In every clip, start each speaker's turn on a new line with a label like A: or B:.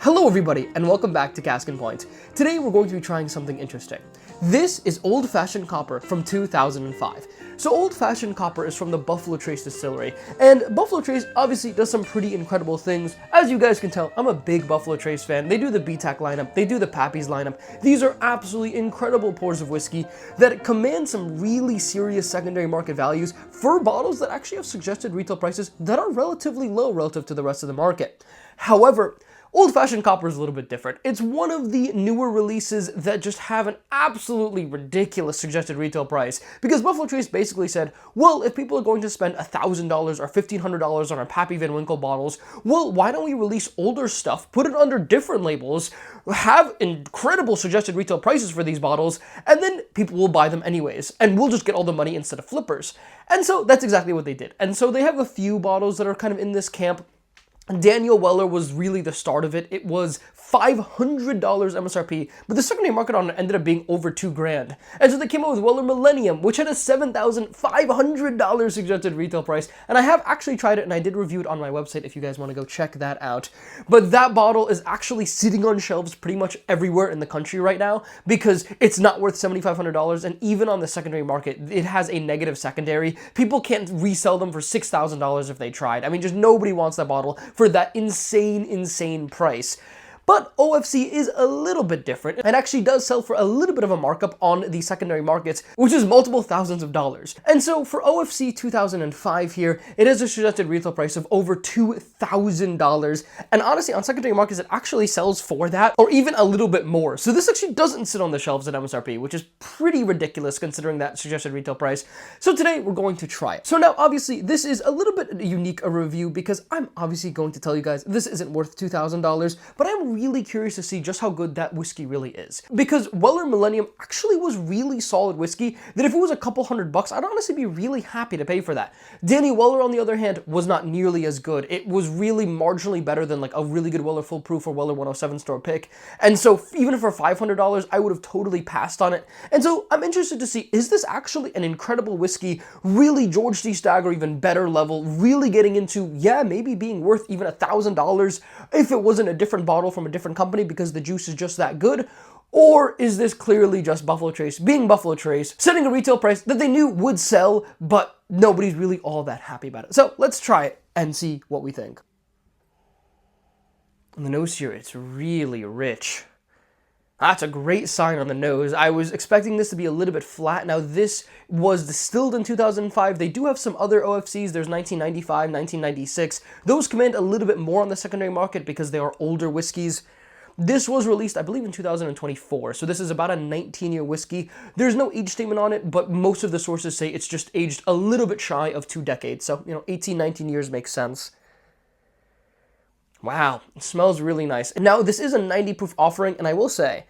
A: Hello everybody, and welcome back to Cask and Point. Today we're going to be trying something interesting. This is Old Fashioned Copper from 2005. So Old Fashioned Copper is from the Buffalo Trace distillery, and Buffalo Trace obviously does some pretty incredible things. As you guys can tell, I'm a big Buffalo Trace fan. They do the BTAC lineup, they do the Pappy's lineup. These are absolutely incredible pours of whiskey that command some really serious secondary market values for bottles that actually have suggested retail prices that are relatively low relative to the rest of the market. However, Old Fashioned Copper is a little bit different. It's one of the newer releases that just have an absolutely ridiculous suggested retail price, because Buffalo Trace basically said, well, if people are going to spend $1,000 or $1,500 on our Pappy Van Winkle bottles, well, why don't we release older stuff, put it under different labels, have incredible suggested retail prices for these bottles, and then people will buy them anyways, and we'll just get all the money instead of flippers. And so that's exactly what they did. And so they have a few bottles that are kind of in this camp. Daniel Weller was really the start of it. It was $500 MSRP, but the secondary market on it ended up being over $2,000. And so they came out with Weller Millennium, which had a $7,500 suggested retail price. And I have actually tried it, and I did review it on my website if you guys want to go check that out. But that bottle is actually sitting on shelves pretty much everywhere in the country right now because it's not worth $7,500, and even on the secondary market, it has a negative secondary. People can't resell them for $6,000 if they tried. I mean, just nobody wants that bottle for that insane price. But OFC is a little bit different and actually does sell for a little bit of a markup on the secondary markets, which is multiple thousands of dollars. And so for OFC 2005 here, it has a suggested retail price of over $2,000. And honestly, on secondary markets, it actually sells for that or even a little bit more. So this actually doesn't sit on the shelves at MSRP, which is pretty ridiculous considering that suggested retail price. So today we're going to try it. So now obviously this is a little bit unique a review because I'm obviously going to tell you guys this isn't worth $2,000, but I'm really curious to see just how good that whiskey really is. Because Weller Millennium actually was really solid whiskey that if it was a couple $100, I'd honestly be really happy to pay for that. Danny Weller, on the other hand, was not nearly as good. It was really marginally better than like a really good Weller Full Proof or Weller 107 store pick. And so even for $500, I would have totally passed on it. And so I'm interested to see, is this actually an incredible whiskey, really George C. Stagg or even better level, really getting into, yeah, maybe being worth even $1,000 if it wasn't a different bottle from a different company because the juice is just that good? Or is this clearly just Buffalo Trace being Buffalo Trace, setting a retail price that they knew would sell, but nobody's really all that happy about it? So let's try it and see what we think. On the nose here, it's really rich. That's a great sign on the nose. I was expecting this to be a little bit flat. Now, this was distilled in 2005. They do have some other OFCs. There's 1995, 1996. Those command a little bit more on the secondary market because they are older whiskeys. This was released, I believe, in 2024, so this is about a 19-year whiskey. There's no age statement on it, but most of the sources say it's just aged a little bit shy of 2 decades. So, 18, 19 years makes sense. Wow, it smells really nice. Now, this is a 90 proof offering, and I will say,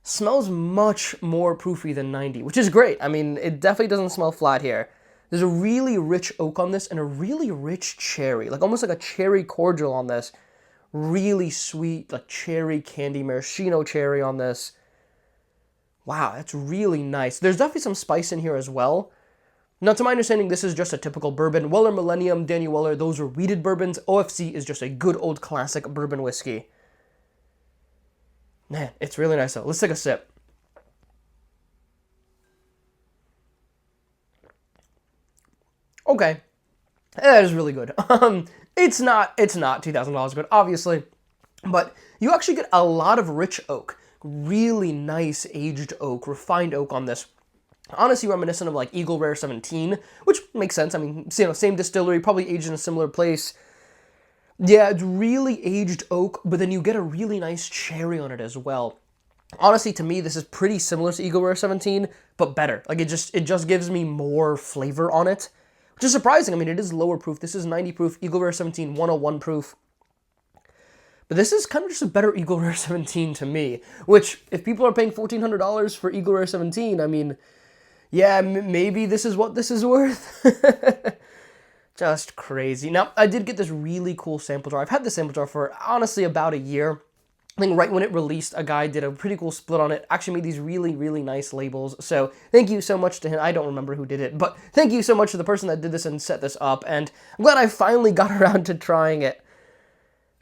A: smells much more proofy than 90, which is great. I mean, it definitely doesn't smell flat here. There's a really rich oak on this and a really rich cherry, like almost like a cherry cordial on this. Really sweet, like cherry candy, maraschino cherry on this. Wow, that's really nice. There's definitely some spice in here as well. Now, to my understanding, this is just a typical bourbon. Weller Millennium, Daniel Weller, those are wheated bourbons. OFC is just a good old classic bourbon whiskey. Man, it's really nice though. Let's take a sip. Okay, that is really good. It's not $2,000 good, obviously, but you actually get a lot of rich oak, really nice aged oak, refined oak on this. Honestly reminiscent of like Eagle Rare 17, which makes sense. I mean, same distillery, probably aged in a similar place. Yeah, it's really aged oak, but then you get a really nice cherry on it as well. Honestly, to me, this is pretty similar to Eagle Rare 17, but better. Like, it just gives me more flavor on it, which is surprising. I mean, it is lower proof. This is 90 proof, Eagle Rare 17, 101 proof. But this is kind of just a better Eagle Rare 17 to me, which, if people are paying $1,400 for Eagle Rare 17, I mean, yeah, maybe this is what this is worth. Just crazy. Now, I did get this really cool sample jar. I've had this sample jar for, honestly, about a year. I think right when it released, a guy did a pretty cool split on it, actually made these really nice labels. So thank you so much to him. I don't remember who did it, but thank you so much to the person that did this and set this up. And I'm glad I finally got around to trying it.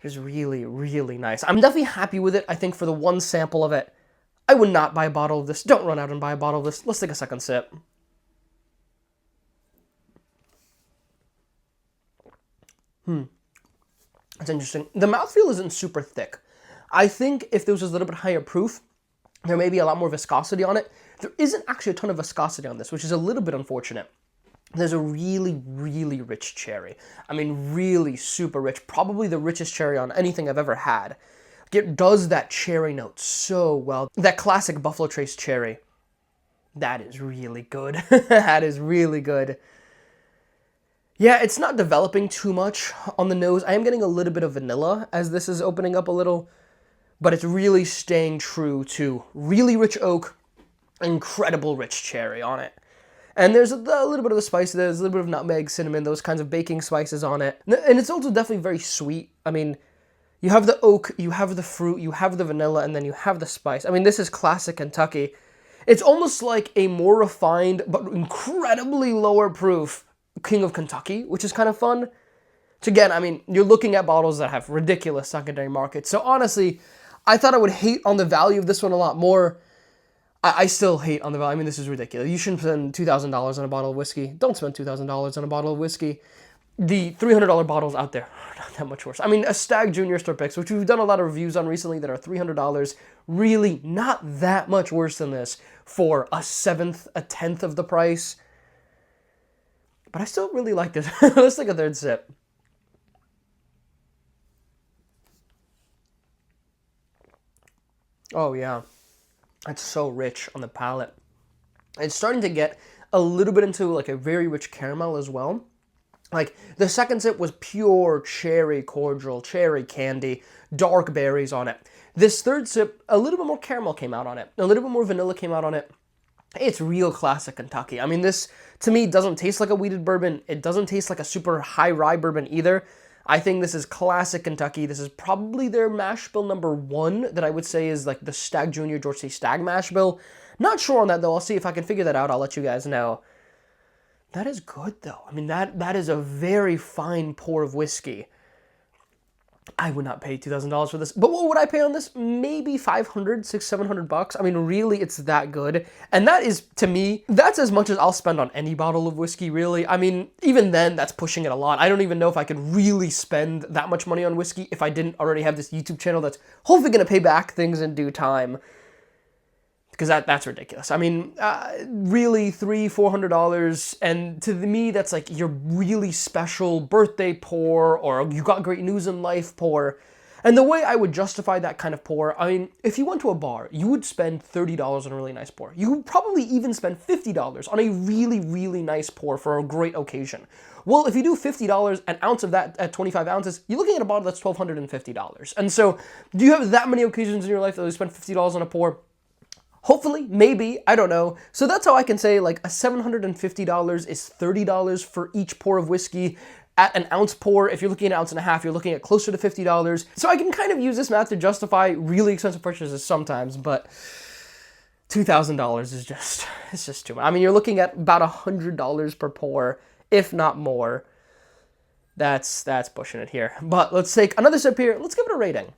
A: It's really, really nice. I'm definitely happy with it. I think for the one sample of it, I would not buy a bottle of this. Don't run out and buy a bottle of this. Let's take a second sip. It's interesting. The mouthfeel isn't super thick. I think if this was a little bit higher proof, there may be a lot more viscosity on it. There isn't actually a ton of viscosity on this, which is a little bit unfortunate. There's a really, really rich cherry. I mean, really super rich. Probably the richest cherry on anything I've ever had. It does that cherry note so well. That classic Buffalo Trace cherry. That is really good. That is really good. Yeah, it's not developing too much on the nose. I am getting a little bit of vanilla as this is opening up a little, but it's really staying true to really rich oak, incredible rich cherry on it. And there's a little bit of the spice, there's a little bit of nutmeg, cinnamon, those kinds of baking spices on it. And it's also definitely very sweet. I mean, you have the oak, you have the fruit, you have the vanilla, and then you have the spice. I mean, this is classic Kentucky. It's almost like a more refined, but incredibly lower proof King of Kentucky, which is kind of fun. So again, I mean, you're looking at bottles that have ridiculous secondary markets. So honestly, I thought I would hate on the value of this one a lot more. I still hate on the value. I mean, this is ridiculous. You shouldn't spend $2,000 on a bottle of whiskey. Don't spend $2,000 on a bottle of whiskey. The $300 bottles out there are not that much worse. I mean, a Stag Junior Store Picks, which we've done a lot of reviews on recently that are $300, really not that much worse than this for a seventh, a tenth of the price. But I still really like this. Let's take a third sip. Oh yeah, it's so rich on the palate. It's starting to get a little bit into like a very rich caramel as well. Like the second sip was pure cherry cordial, cherry candy, dark berries on it. This third sip, a little bit more caramel came out on it. A little bit more vanilla came out on it. It's real classic Kentucky. I mean, this, to me, doesn't taste like a wheated bourbon. It doesn't taste like a super high rye bourbon either. I think this is classic Kentucky. This is probably their mash bill number one that I would say is like the Stag Junior George C. Stagg mash bill. Not sure on that, though. I'll see if I can figure that out. I'll let you guys know. That is good, though. I mean, that is a very fine pour of whiskey. I would not pay $2,000 for this. But what would I pay on this? Maybe $500, $600, $700. I mean, really, it's that good. And that is, to me, that's as much as I'll spend on any bottle of whiskey, really. I mean, even then, that's pushing it a lot. I don't even know if I could really spend that much money on whiskey if I didn't already have this YouTube channel that's hopefully going to pay back things in due time. Because that's ridiculous. I mean, really, $300, $400, and to me, that's like your really special birthday pour, or you got great news in life pour. And the way I would justify that kind of pour, I mean, if you went to a bar, you would spend $30 on a really nice pour. You would probably even spend $50 on a really, really nice pour for a great occasion. Well, if you do $50, an ounce of that at 25 ounces, you're looking at a bottle that's $1,250. And so, do you have that many occasions in your life that you spend $50 on a pour? Hopefully, maybe, I don't know. So that's how I can say like a $750 is $30 for each pour of whiskey. At an ounce pour, if you're looking at an ounce and a half, you're looking at closer to $50. So I can kind of use this math to justify really expensive purchases sometimes, but $2,000 is just, it's just too much. I mean, you're looking at about $100 per pour, if not more. That's pushing it here. But let's take another sip here. Let's give it a rating.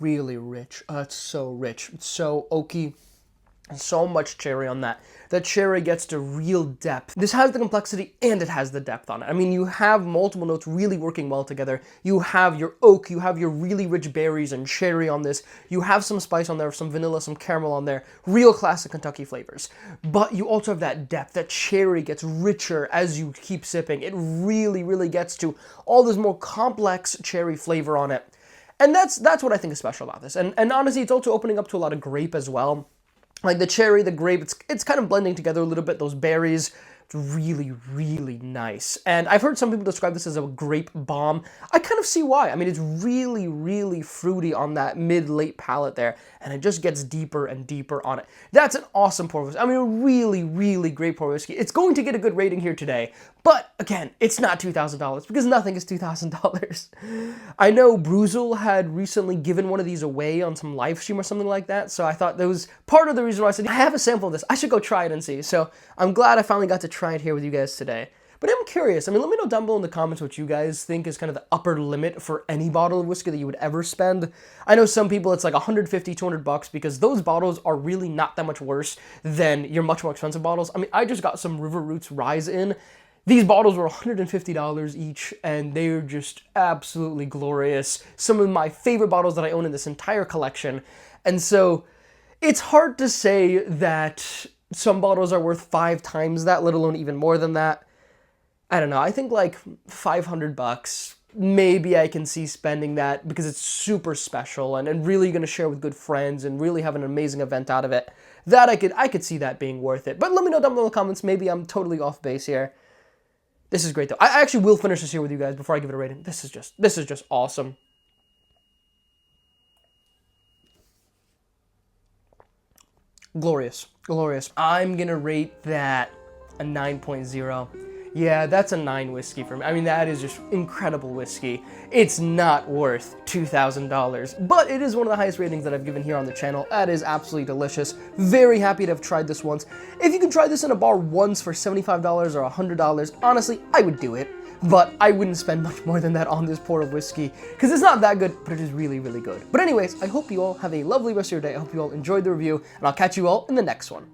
A: Really rich. It's so rich. It's so oaky. So much cherry on that. That cherry gets to real depth. This has the complexity and it has the depth on it. I mean, you have multiple notes really working well together. You have your oak, you have your really rich berries and cherry on this. You have some spice on there, some vanilla, some caramel on there. Real classic Kentucky flavors. But you also have that depth. That cherry gets richer as you keep sipping. It really, really gets to all this more complex cherry flavor on it. And that's what I think is special about this. And honestly, it's also opening up to a lot of grape as well. Like the cherry, the grape, it's kind of blending together a little bit, those berries. It's really, really nice. And I've heard some people describe this as a grape bomb. I kind of see why. I mean, it's really, really fruity on that mid-late palate there, and it just gets deeper and deeper on it. That's an awesome pour of whiskey. I mean, a really, really great pour of whiskey. It's going to get a good rating here today, But again, it's not $2,000 because nothing is $2,000. I know Bruzel had recently given one of these away on some live stream or something like that, so I thought that was part of the reason why I said, I have a sample of this, I should go try it and see. So I'm glad I finally got to try it here with you guys today. But I'm curious, I mean, let me know down below in the comments what you guys think is kind of the upper limit for any bottle of whiskey that you would ever spend. I know some people it's like 150, 200 bucks because those bottles are really not that much worse than your much more expensive bottles. I mean, I just got some River Roots Rise in. These bottles were $150 each, and they're just absolutely glorious. Some of my favorite bottles that I own in this entire collection. And so it's hard to say that some bottles are worth 5 times that, let alone even more than that. I don't know, I think like 500 bucks, maybe I can see spending that because it's super special and really gonna share with good friends and really have an amazing event out of it. That I could see that being worth it. But let me know down below in the comments, maybe I'm totally off base here. This is great though. I actually will finish this here with you guys before I give it a rating. This is just awesome. Glorious, glorious. I'm gonna rate that a 9.0. Yeah, that's a 9 whiskey for me. I mean, that is just incredible whiskey. It's not worth $2,000, but it is one of the highest ratings that I've given here on the channel. That is absolutely delicious. Very happy to have tried this once. If you could try this in a bar once for $75 or $100, honestly, I would do it. But I wouldn't spend much more than that on this pour of whiskey, because it's not that good, but it is really, really good. But anyways, I hope you all have a lovely rest of your day. I hope you all enjoyed the review, and I'll catch you all in the next one.